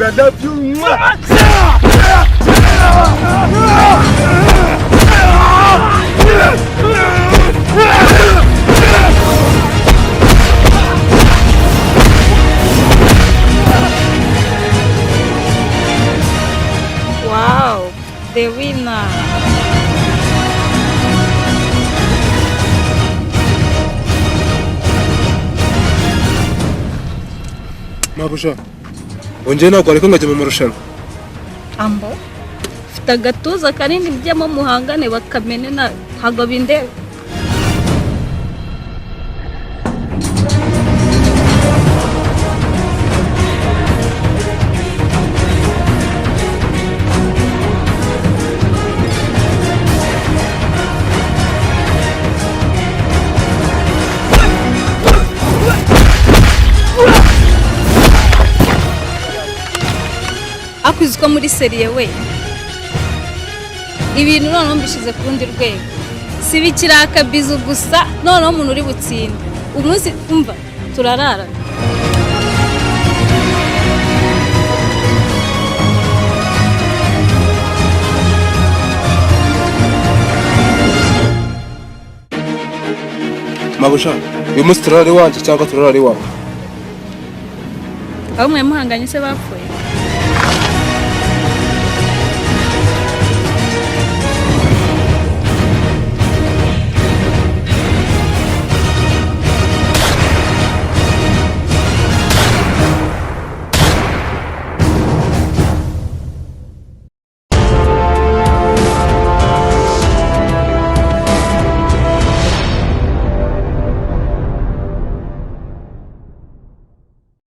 I love you. Wow, the winner. Mabusha, wongeye ntabwo ariko ngajya mu marushanwa. Ambo, ufite agatuza kanini byamo muhangane bakamene ntabwo bindeba. Akuziko muri serie we ibintu noneho mbishize ku rundi rwego si bikiraka bizu gusa noneho umuntu uri butsinda umunsi umva turarara Mabusha, uyu munsi turarari wanje cyangwa turarari wawe? aho mwe muhanganye se bapfuye